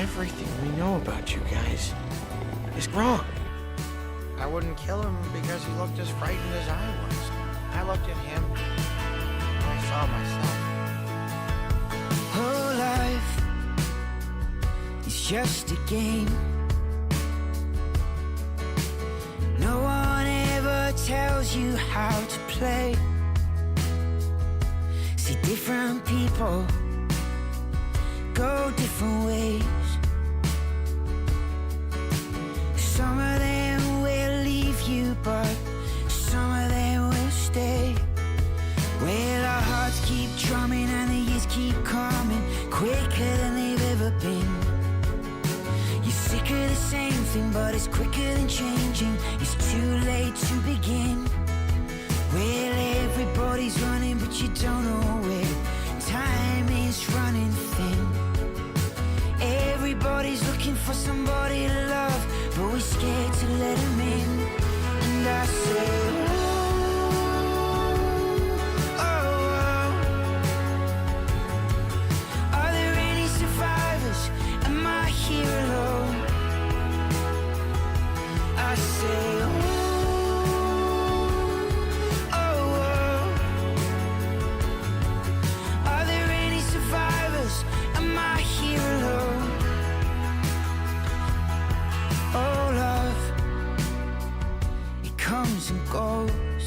Everything we know about you guys is wrong. I wouldn't kill him because he looked as frightened as I was. I looked at him and I saw myself. Whole life is just a game. No one ever tells you how to play. See, different people go different ways. Some of them will leave you, but some of them will stay. Well, our hearts keep drumming and the years keep coming quicker than they've ever been. You're sick of the same thing, but it's quicker than changing. It's too late to begin. Well, everybody's running, but you don't know where. Time is running thin. Everybody's looking for somebody to love, but we're scared to let them in. And I say, oh, oh. Are there any survivors? Am I here alone? I say, oh, oh, oh. Are there any survivors? Am I here alone? Oh, love, it comes and goes,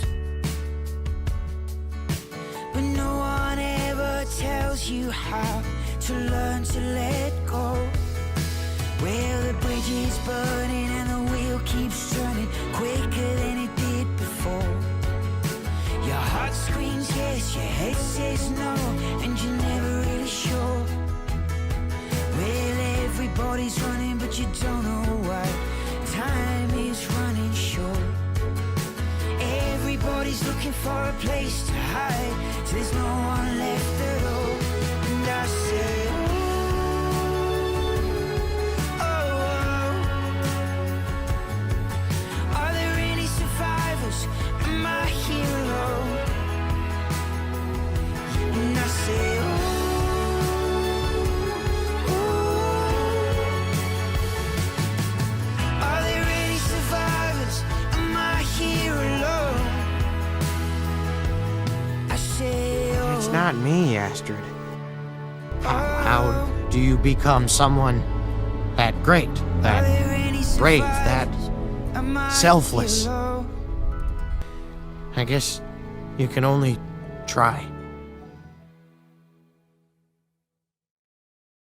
but no one ever tells you how to learn to let go. Well, the bridge is burning and the wheel keeps turning quicker than it did before. Your heart screams yes, your head says no, and you're never really sure. Well, everybody's running, but you don't know why. Time is running short. Everybody's looking for a place to hide, so there's no one left at all. And I say, oh, oh. Are there any survivors? Am I here alone? And I say, oh. It's not me, Astrid. How do you become someone that great, that brave, that selfless? I guess you can only try.